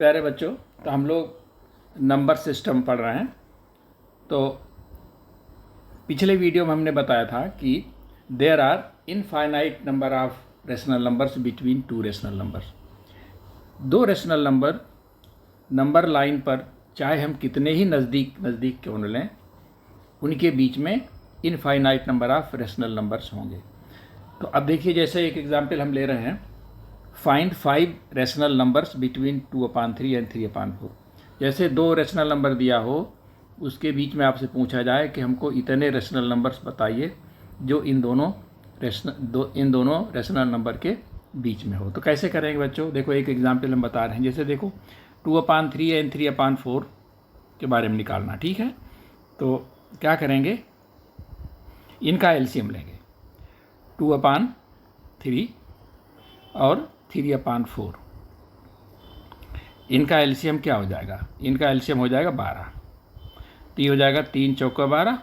प्यारे बच्चों, तो हम लोग नंबर सिस्टम पढ़ रहे हैं। तो पिछले वीडियो में हमने बताया था कि there are infinite number of rational numbers between two rational numbers. दो रेशनल नंबर लाइन पर चाहे हम कितने ही नज़दीक क्यों न लें, उनके बीच में infinite number of rational numbers होंगे। तो अब देखिए, जैसे एक एग्जाम्पल हम ले रहे हैं, find 5 rational numbers between 2/3 and 3/4। जैसे दो रेशनल नंबर दिया हो, उसके बीच में आपसे पूछा जाए कि हमको इतने रेशनल नंबर्स बताइए जो इन दोनों रेशनल नंबर के बीच में हो। तो कैसे करेंगे बच्चों? देखो, एक एग्जाम्पल हम बता रहे हैं। जैसे देखो, 2/3 एंड 3/4 के बारे में निकालना, ठीक है। तो क्या करेंगे, इनका एलसीएम लेंगे। 2/3 और 3/4, इनका एलसीएम क्या हो जाएगा? इनका एलसीएम हो जाएगा 12। तो ये हो जाएगा 3 चौका 12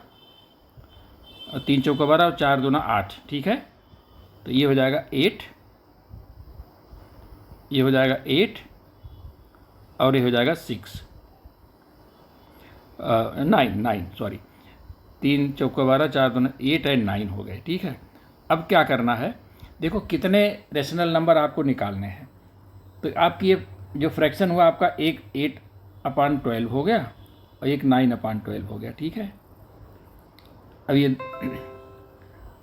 और 3 चौका 12 और 4 दूना 8, ठीक है। तो ये हो जाएगा 8, ये हो जाएगा 8 और ये हो जाएगा 6 9 सॉरी, 3 चौका 12 4 दूना 8 एंड 9 हो गए, ठीक है। अब क्या करना है, देखो कितने रेशनल नंबर आपको निकालने हैं। तो आपकी ये जो फ्रैक्शन हुआ आपका, एक 8/12 हो गया और एक 9/12 हो गया, ठीक है।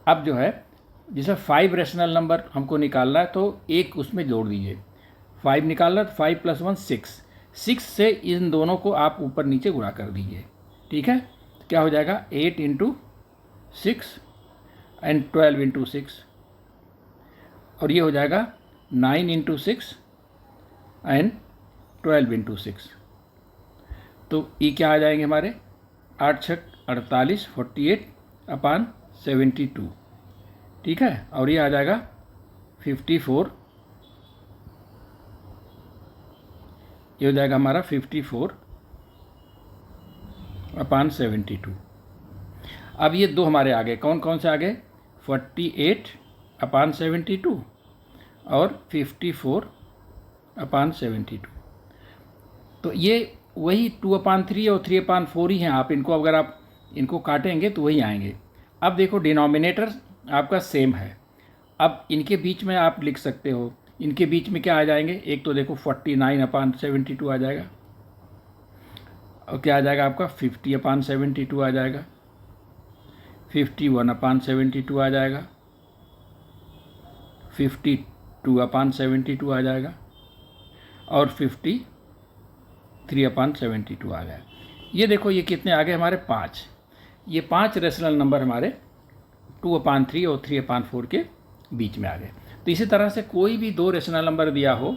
अब जो है, जैसे 5 रेशनल नंबर हमको निकालना है, तो एक उसमें जोड़ दीजिए। 5 निकालना, तो 5 + 1 6 से इन दोनों को आप ऊपर नीचे गुणा कर दीजिए, ठीक है। तो क्या हो जाएगा, 8 × 6 एंड 12 × 6, और ये हो जाएगा 9 × 6 एंड 12 × 6। तो ये क्या आ जाएंगे हमारे, 8 × 6 = 48, 48/72, ठीक है। और ये आ जाएगा 54, ये हो जाएगा हमारा 54/72। अब ये दो हमारे आ गए, कौन कौन से आ गए? 48/72 और 54/72। तो ये वही 2/3 और 3/4 ही हैं। आप इनको, अगर आप इनको काटेंगे तो वही आएंगे। अब देखो, डिनोमिनेटर आपका सेम है। अब इनके बीच में आप लिख सकते हो, इनके बीच में क्या आ जाएंगे? एक तो देखो 49/72 आ जाएगा, और क्या आ जाएगा आपका 50/72 आ जाएगा, 51/72 आ जाएगा, 52/72 आ जाएगा और 53/72 आ जाएगा। ये देखो, ये कितने आ गए हमारे? 5। ये 5 रेशनल नंबर हमारे 2/3 और 3/4 के बीच में आ गए। तो इसी तरह से कोई भी दो रेशनल नंबर दिया हो,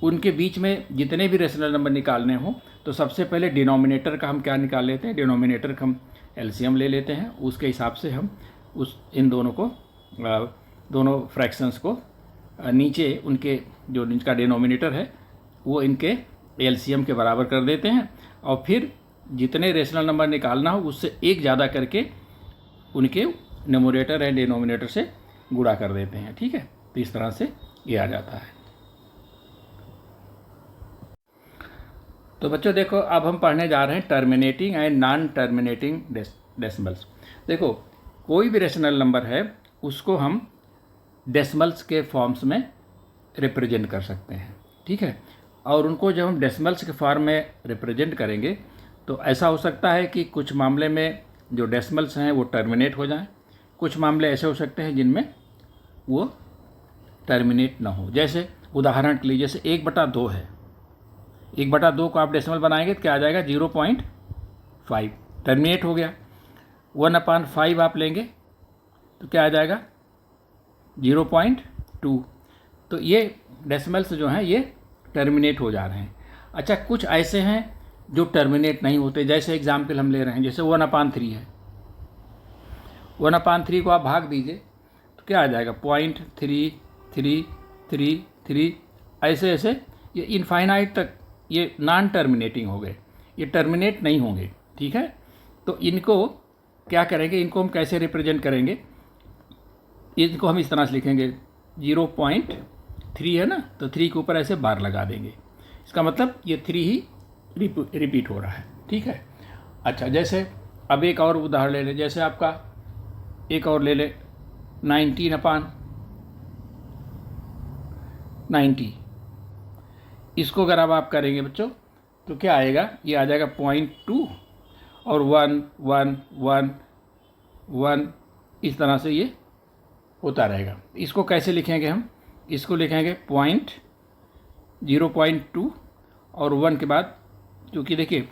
उनके बीच में जितने भी रेशनल नंबर निकालने हो, तो सबसे पहले डिनोमिनेटर का हम क्या निकाल लेते हैं? डिनोमिनेटर का हम एलसीएम ले लेते हैं। उसके हिसाब से हम इन दोनों को, दोनों फ्रैक्शंस को नीचे उनके जो इनका डिनोमिनेटर है वो इनके एलसीएम के बराबर कर देते हैं, और फिर जितने रेशनल नंबर निकालना हो उससे एक ज़्यादा करके उनके न्यूमरेटर एंड डिनोमिनेटर से गुणा कर देते हैं, ठीक है। तो इस तरह से ये आ जाता है। तो बच्चों देखो, अब हम पढ़ने जा रहे हैं terminating and non terminating decimals. देखो, कोई भी रेशनल नंबर है, उसको हम डेसिमल्स के फॉर्म्स में रिप्रेजेंट कर सकते हैं, ठीक है। और उनको जब हम डेसिमल्स के फॉर्म में रिप्रेजेंट करेंगे, तो ऐसा हो सकता है कि कुछ मामले में जो डेसिमल्स हैं वो टर्मिनेट हो जाएं, कुछ मामले ऐसे हो सकते हैं जिनमें वो टर्मिनेट ना हो। जैसे उदाहरण के लिए, जैसे 1/2 है, 1/2 को आप डेसिमल बनाएंगे तो क्या आ जाएगा? 0.5, टर्मिनेट हो गया। 1/5 आप लेंगे तो क्या आ जाएगा? 0.2। तो ये डेसिमल्स जो हैं ये टर्मिनेट हो जा रहे हैं। अच्छा, कुछ ऐसे हैं जो टर्मिनेट नहीं होते। जैसे एग्जाम्पल हम ले रहे हैं, जैसे 1/3 है, 1/3 को आप भाग दीजिए तो क्या आ जाएगा? 0.3333, ऐसे ऐसे ये इनफाइनाइट तक ये नॉन टर्मिनेटिंग हो गए, ये टर्मिनेट नहीं होंगे, ठीक है। तो इनको क्या करेंगे, इनको हम कैसे रिप्रेजेंट करेंगे? इनको हम इस तरह से लिखेंगे, 0.3 है ना, तो 3 के ऊपर ऐसे बार लगा देंगे। इसका मतलब ये 3 ही रिपीट हो रहा है, ठीक है। अच्छा, जैसे अब एक और उदाहरण ले लें, जैसे आपका एक और ले लें 19/90। इसको अगर अब आप करेंगे बच्चों तो क्या आएगा, ये आ जाएगा 0.2 और 1 1 1 1, इस तरह से ये होता रहेगा। इसको कैसे लिखेंगे हम, इसको लिखेंगे 0.2 और 1 के बाद, क्योंकि देखिए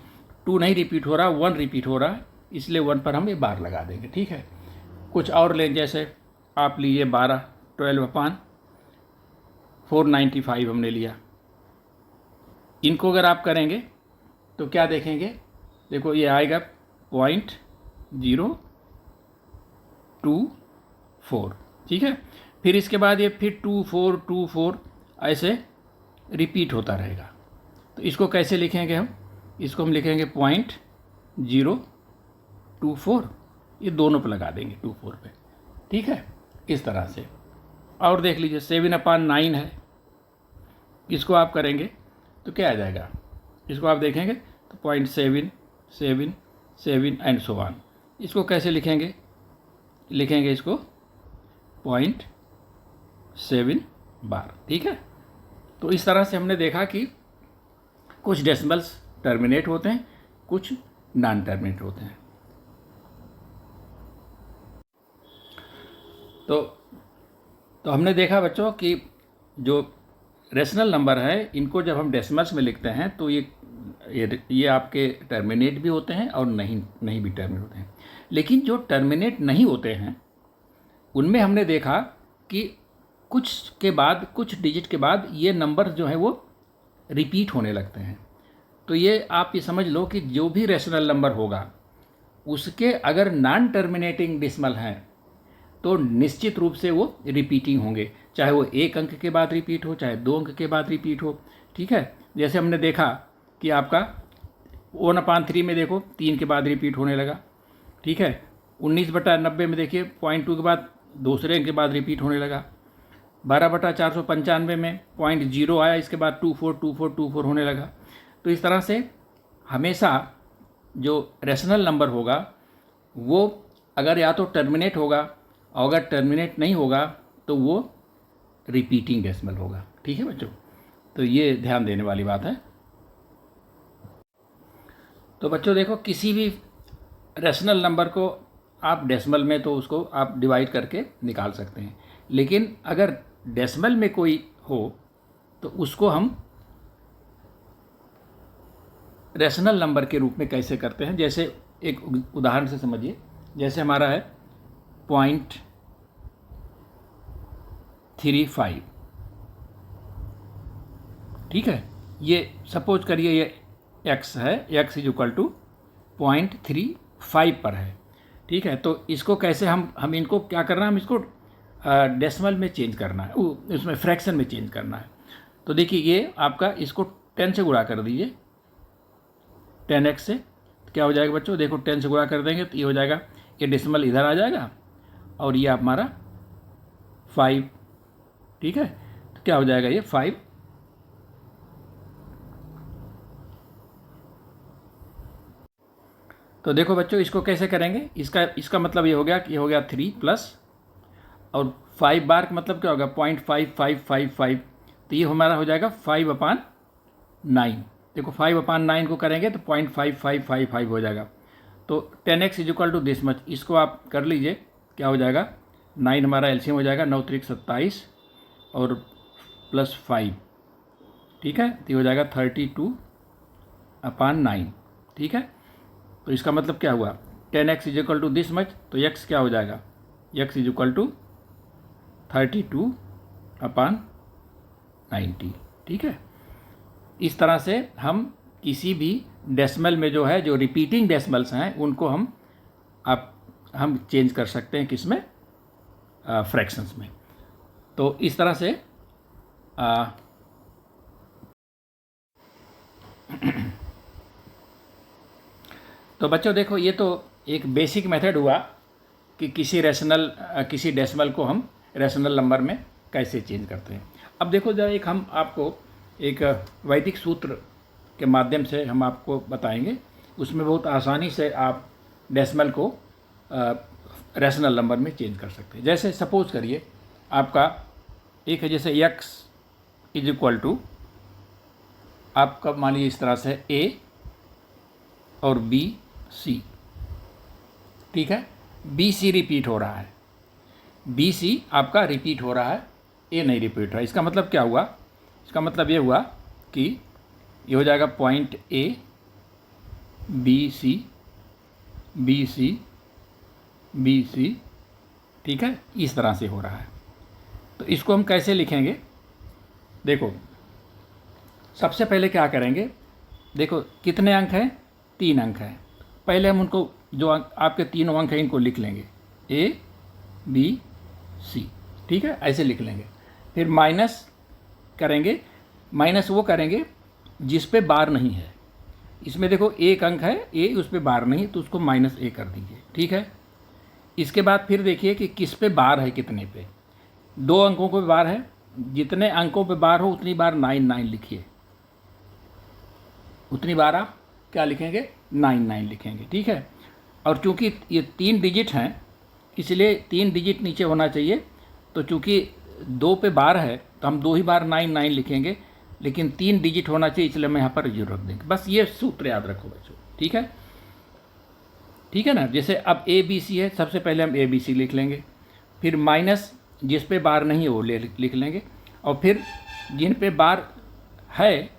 2 नहीं रिपीट हो रहा, 1 रिपीट हो रहा है, इसलिए 1 पर हम ये बार लगा देंगे, ठीक है। कुछ और लें, जैसे आप लीजिए 12/495 हमने लिया। इनको अगर आप करेंगे तो क्या देखेंगे, देखो ये आएगा 0.224, ठीक है। फिर इसके बाद ये फिर 2 4 2 4 ऐसे रिपीट होता रहेगा। तो इसको कैसे लिखेंगे हम, इसको हम लिखेंगे 0.024, ये दोनों पे लगा देंगे 24 पे, ठीक है, इस तरह से। और देख लीजिए 7/9 है, इसको आप करेंगे तो क्या आ जाएगा, इसको आप देखेंगे तो 0.7 7 7 एंड सो ऑन। इसको कैसे लिखेंगे, लिखेंगे इसको 0.7 बार, ठीक है। तो इस तरह से हमने देखा कि कुछ डेसिमल्स टर्मिनेट होते हैं, कुछ नॉन टर्मिनेट होते हैं। तो हमने देखा बच्चों कि जो रेशनल नंबर है, इनको जब हम डेसिमल्स में लिखते हैं तो ये आपके टर्मिनेट भी होते हैं और नहीं भी टर्मिनेट होते हैं। लेकिन जो टर्मिनेट नहीं होते हैं उनमें हमने देखा कि कुछ डिजिट के बाद ये नंबर जो है वो रिपीट होने लगते हैं। तो ये आप ये समझ लो कि जो भी रेशनल नंबर होगा उसके अगर नॉन टर्मिनेटिंग डेसिमल हैं तो निश्चित रूप से वो रिपीटिंग होंगे, चाहे वो 1 अंक के बाद रिपीट हो, चाहे 2 अंक के बाद रिपीट हो, ठीक है। जैसे हमने देखा कि आपका 1/3 में देखो 3 के बाद रिपीट होने लगा, ठीक है। 19/90 में देखिए 0.2 के बाद दूसरे अंक के बाद रिपीट होने लगा। 12/495 में 0.0 आया, इसके बाद 24 होने लगा। तो इस तरह से हमेशा जो रेशनल नंबर होगा वो अगर या तो टर्मिनेट होगा और अगर टर्मिनेट नहीं होगा तो वो रिपीटिंग डेसिमल होगा, ठीक है बच्चों। तो ये ध्यान देने वाली बात है। तो बच्चों देखो, किसी भी रेशनल नंबर को आप डेसिमल में तो उसको आप डिवाइड करके निकाल सकते हैं, लेकिन अगर डेसिमल में कोई हो तो उसको हम रेशनल नंबर के रूप में कैसे करते हैं। जैसे एक उदाहरण से समझिए, जैसे हमारा है 0.35, ठीक है। ये सपोज करिए ये x है, x = 0.35 पर है, ठीक है। तो इसको कैसे हम इनको क्या करना है, हम इसको डेसिमल में चेंज करना है, उसमें फ्रैक्शन में चेंज करना है। तो देखिए ये आपका, इसको 10 से गुणा कर दीजिए, 10x से। तो क्या हो जाएगा बच्चों, देखो 10 से गुणा कर देंगे तो ये हो जाएगा, ये डेसिमल इधर आ जाएगा और ये आप हमारा 5, ठीक है। तो क्या हो जाएगा, ये 5। तो देखो बच्चों, इसको कैसे करेंगे, इसका मतलब ये हो गया कि ये हो गया 3 प्लस और 5 बार का मतलब क्या होगा 0.5555। तो ये हमारा हो जाएगा 5/9। देखो 5/9 को करेंगे तो 0.5555 हो जाएगा। तो 10x = दिस मच, इसको आप कर लीजिए, क्या हो जाएगा, 9 हमारा एलसीएम हो जाएगा, 9 3 27 और प्लस 5, ठीक है। तो ये हो जाएगा 32/9, ठीक है। तो इसका मतलब क्या हुआ, 10x = दिस मच, तो x क्या हो जाएगा, x = 32/90, ठीक है। इस तरह से हम किसी भी डेसिमल में जो है, जो रिपीटिंग डेसिमल्स हैं उनको हम चेंज कर सकते हैं, किसमें, फ्रैक्शंस में। तो इस तरह से तो बच्चों देखो, ये तो एक बेसिक मेथड हुआ कि किसी डेसिमल को हम रेशनल नंबर में कैसे चेंज करते हैं। अब देखो जरा, एक हम आपको एक वैदिक सूत्र के माध्यम से हम आपको बताएंगे। उसमें बहुत आसानी से आप डेसिमल को रैशनल नंबर में चेंज कर सकते हैं। जैसे सपोज करिए आपका एक है, जैसे x इज इक्वल टू आपका मान लीजिए इस तरह से a और b c, ठीक है। b c रिपीट हो रहा है, b c आपका रिपीट हो रहा है, a नहीं रिपीट हो रहा है। इसका मतलब क्या हुआ? इसका मतलब ये हुआ कि ये हो जाएगा point a b c b c b c, ठीक है। इस तरह से हो रहा है। तो इसको हम कैसे लिखेंगे? देखो सबसे पहले क्या करेंगे, देखो कितने अंक हैं? 3 अंक हैं। पहले हम उनको जो अंक आपके तीनों अंक हैं इनको लिख लेंगे, a b c, ठीक है, ऐसे लिख लेंगे। फिर माइनस करेंगे, माइनस वो करेंगे जिस पे बार नहीं है। इसमें देखो एक अंक है a, उस पर बार नहीं, तो उसको -a कर दीजिए, ठीक है। इसके बाद फिर देखिए कि किस पे बार है, कितने पे। 2 अंकों पे बार है, जितने अंकों पे बार हो उतनी बार 9 लिखिए, उतनी बार आप क्या लिखेंगे? 9 लिखेंगे, ठीक है। और चूंकि ये 3 डिजिट हैं इसलिए 3 डिजिट नीचे होना चाहिए। तो चूंकि 2 पे बार है तो हम 2 ही बार 9 लिखेंगे, लेकिन 3 डिजिट होना चाहिए इसलिए मैं यहाँ पर 0 रख देंगे। बस ये सूत्र याद रखो बच्चों, ठीक है, ठीक है ना। जैसे अब a b c है, सबसे पहले हम a b c लिख लेंगे, फिर माइनस जिस पे बार नहीं है वो लिख लेंगे, और फिर जिन पे बार है,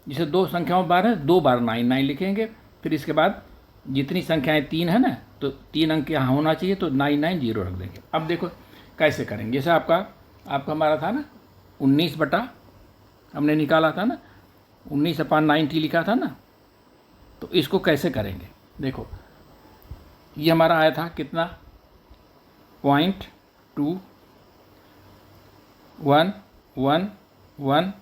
जैसे 2 संख्याओं में बार है, 2 बार 9 लिखेंगे। फिर इसके बाद जितनी संख्याएं 3 है ना, तो 3 अंक यहाँ होना चाहिए, तो 9 0 रख देंगे। अब देखो कैसे करेंगे। जैसे आपका हमारा था ना 19 बटा, हमने निकाला था ना 19/90 लिखा था ना, तो इसको कैसे करेंगे? देखो ये हमारा आया था कितना? 0.2111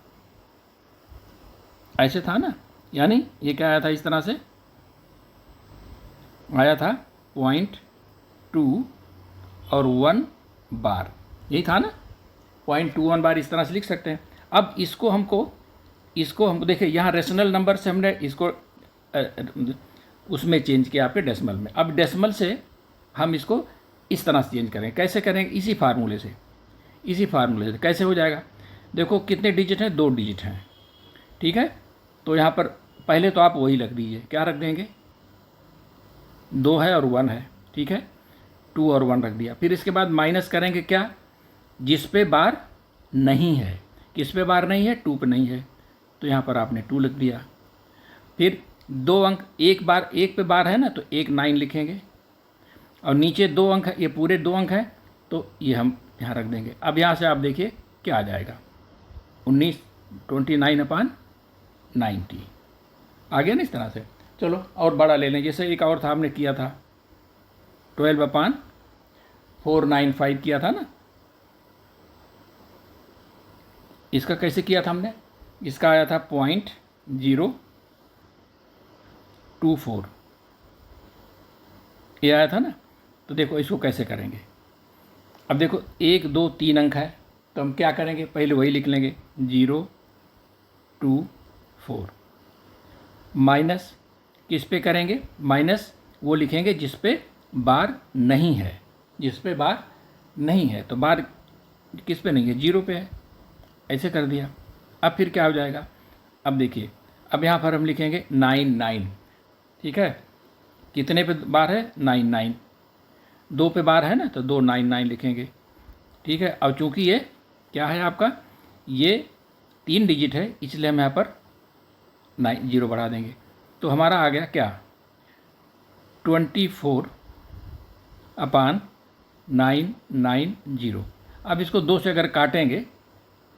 ऐसे था ना, यानी ये क्या आया था? इस तरह से आया था 0.2 और 1 बार, यही था ना, 0.21 बार इस तरह से लिख सकते हैं। अब इसको हमको देखिए यहाँ रेशनल नंबर से हमने इसको उसमें चेंज किया आपके डेसिमल में। अब डेसिमल से हम इसको इस तरह से चेंज करेंगे। कैसे करेंगे? इसी फार्मूले से कैसे हो जाएगा? देखो कितने डिजिट हैं? 2 डिजिट हैं, ठीक है। तो यहाँ पर पहले तो आप वही रख दीजिए, क्या रख देंगे? 2 है और 1 है, ठीक है, 2 और 1 रख दिया। फिर इसके बाद माइनस करेंगे क्या? जिस पे बार नहीं है। किस पे बार नहीं है? 2 पे नहीं है, तो यहाँ पर आपने 2 लिख दिया। फिर 2 अंक, एक पे बार है ना, तो 9 लिखेंगे, और नीचे 2 अंक है, ये पूरे 2 अंक हैं, तो ये हम यहाँ रख देंगे। अब यहाँ से आप देखिए क्या आ जाएगा, 29/90 आ गया ना इस तरह से। चलो और बड़ा ले लें, जैसे एक और था हमने किया था 12/495 किया था ना। इसका कैसे किया था हमने? इसका आया था 0.024, ये आया था ना। तो देखो इसको कैसे करेंगे। अब देखो 1 2 3 अंक है, तो हम क्या करेंगे? पहले वही लिख लेंगे 024, माइनस किस पे करेंगे? माइनस वो लिखेंगे जिस पे बार नहीं है, तो बार किस पे नहीं है? 0 पे है, ऐसे कर दिया। अब फिर क्या हो जाएगा? अब देखिए, अब यहाँ पर हम लिखेंगे 9, ठीक है। कितने पे बार है? 9, 2 पे बार है ना, तो 2 9 लिखेंगे, ठीक है। अब चूंकि ये क्या है आपका, ये 3 डिजिट है, इसलिए हम यहाँ पर 0 बढ़ा देंगे। तो हमारा आ गया क्या? 24/990। अब इसको 2 से अगर काटेंगे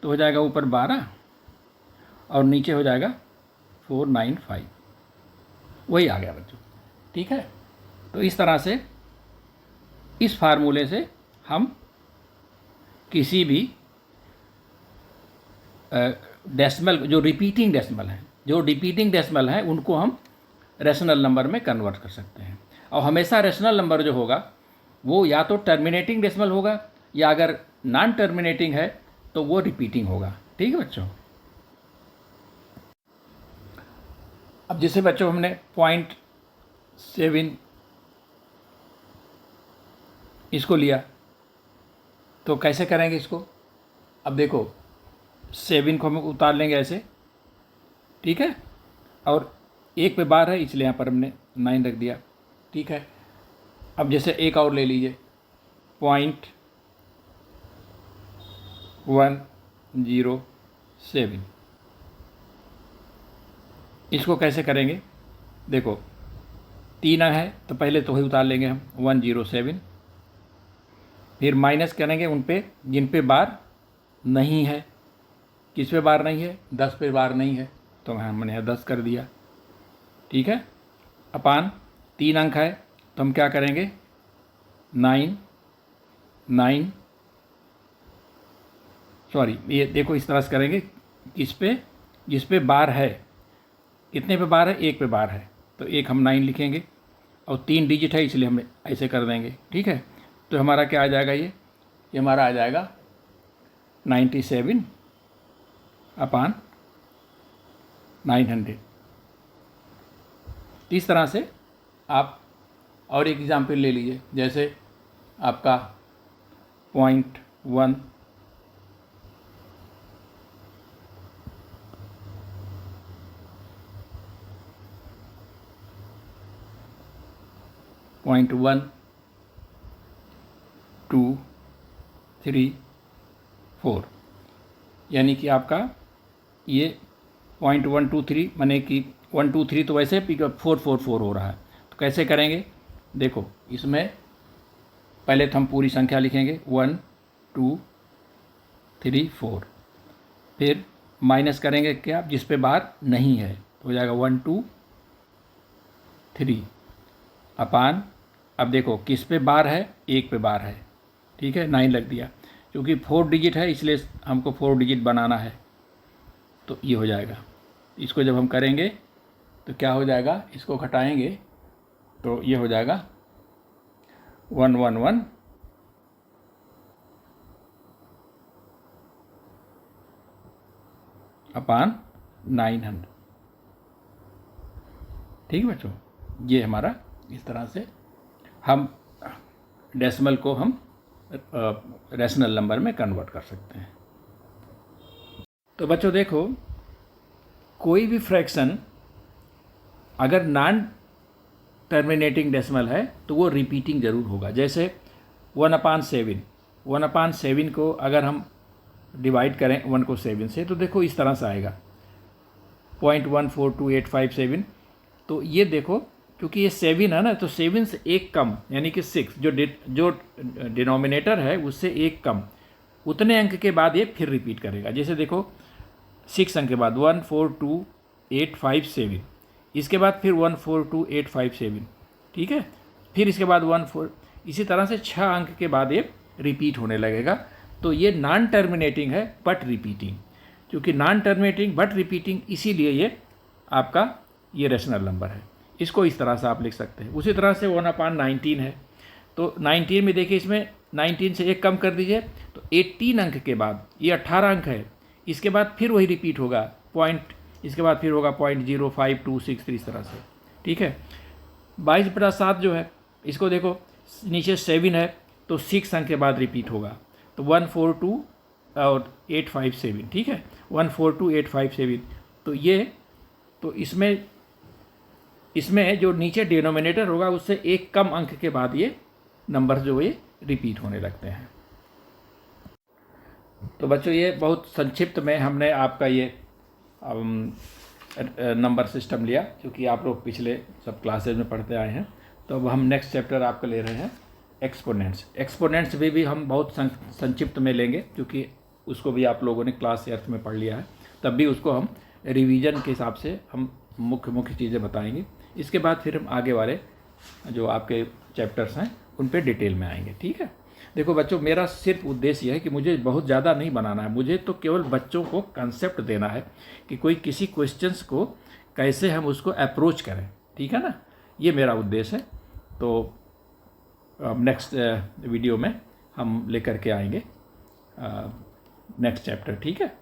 तो हो जाएगा ऊपर 12 और नीचे हो जाएगा 495, वही आ गया बच्चों, ठीक है। तो इस तरह से, इस फार्मूले से हम किसी भी डेसिमल, जो रिपीटिंग डेसिमल है उनको हम रैशनल नंबर में कन्वर्ट कर सकते हैं। और हमेशा रैशनल नंबर जो होगा वो या तो टर्मिनेटिंग डेसिमल होगा, या अगर नॉन टर्मिनेटिंग है तो वो रिपीटिंग होगा, ठीक है बच्चों। अब जैसे बच्चों हमने 0.7 इसको लिया, तो कैसे करेंगे इसको? अब देखो 7 को हम उतार लेंगे ऐसे, ठीक है, और 1 पे बार है इसलिए यहाँ पर हमने 9 रख दिया, ठीक है। अब जैसे एक और ले लीजिए 0.107, इसको कैसे करेंगे? देखो 3 अंक है तो पहले तो वही उतार लेंगे हम 107, फिर माइनस करेंगे उन पे जिन पे बार नहीं है। किस पे बार नहीं है? 10 पे बार नहीं है, तो हमने यहाँ 10 कर दिया, ठीक है। अपान 3 अंक है तो हम क्या करेंगे? 9 सॉरी, ये देखो इस तरह से करेंगे, इस पे जिस पे बार है, कितने पे बार है? 1 पे बार है, तो 1 हम 9 लिखेंगे, और 3 डिजिट है इसलिए हम ऐसे कर देंगे, ठीक है। तो हमारा क्या आ जाएगा? ये हमारा आ जाएगा 97 अपान 900। इस तरह से आप और एक एग्जाम्पल ले लीजिए, जैसे आपका 0.1 0.1234, यानी कि आपका ये 0.123 माने कि 123 तो वैसे 444 हो रहा है। तो कैसे करेंगे? देखो इसमें पहले तो हम पूरी संख्या लिखेंगे 1 2 3 4, फिर माइनस करेंगे क्या? जिस पे बार नहीं है, तो हो जाएगा 1 2 3 अपान, अब देखो किस पे बार है? 1 पे बार है, ठीक है, 9 लग दिया, क्योंकि 4 डिजिट है इसलिए हमको 4 डिजिट बनाना है, तो ये हो जाएगा। इसको जब हम करेंगे तो क्या हो जाएगा? इसको घटाएंगे तो ये हो जाएगा 111 अपान 900, ठीक है बच्चों। ये हमारा इस तरह से हम डेसिमल को हम रैशनल नंबर में कन्वर्ट कर सकते हैं। तो बच्चों देखो, कोई भी फ्रैक्शन अगर नॉन टर्मिनेटिंग डेसिमल है तो वो रिपीटिंग ज़रूर होगा। जैसे 1/7 को अगर हम डिवाइड करें 1 को 7 से, तो देखो इस तरह से आएगा 0.142857। तो ये देखो, क्योंकि ये 7 है ना, तो 7 से 1 कम, यानी कि 6 जो डिनोमिनेटर है उससे 1 कम, उतने अंक के बाद ये फिर रिपीट करेगा। जैसे देखो 6 अंक के बाद 142857, इसके बाद फिर 142857, ठीक है, फिर इसके बाद 14, इसी तरह से 6 अंक के बाद ये रिपीट होने लगेगा। तो ये नॉन टर्मिनेटिंग है बट रिपीटिंग, क्योंकि नॉन टर्मिनेटिंग बट रिपीटिंग, इसीलिए ये आपका ये रैशनल नंबर है। इसको इस तरह से आप लिख सकते हैं। उसी तरह से 1/19 है, तो 19 में देखिए, इसमें 19 से 1 कम कर दीजिए, तो 18 अंक के बाद ये 18 अंक है, इसके बाद फिर वही रिपीट होगा पॉइंट, इसके बाद फिर होगा 0.0526 इस तरह से, ठीक है। 22/7 जो है, इसको देखो नीचे 7 है तो 6 अंक के बाद रिपीट होगा, तो 142,857, ठीक है, 142,857। तो ये, तो इसमें जो नीचे डिनोमिनेटर होगा उससे 1 कम अंक के बाद ये नंबर जो ये रिपीट होने लगते हैं। तो बच्चों ये बहुत संक्षिप्त में हमने आपका ये नंबर सिस्टम लिया, क्योंकि आप लोग पिछले सब क्लासेज में पढ़ते आए हैं। तो अब हम नेक्स्ट चैप्टर आपका ले रहे हैं एक्सपोनेंट्स। एक्सपोनेंट्स भी हम बहुत संक्षिप्त में लेंगे, क्योंकि उसको भी आप लोगों ने क्लास 8 में पढ़ लिया है, तब भी उसको हम रिवीजन के हिसाब से हम मुख्य चीज़ें बताएंगे। इसके बाद फिर हम आगे वाले जो आपके चैप्टर्स हैं उन पे डिटेल में आएंगे, ठीक है। देखो बच्चों, मेरा सिर्फ उद्देश्य यह है कि मुझे बहुत ज़्यादा नहीं बनाना है, मुझे तो केवल बच्चों को कंसेप्ट देना है कि कोई किसी क्वेश्चंस को कैसे हम उसको अप्रोच करें, ठीक है ना, ये मेरा उद्देश्य है। तो नेक्स्ट वीडियो में हम लेकर के आएंगे नेक्स्ट चैप्टर, ठीक है।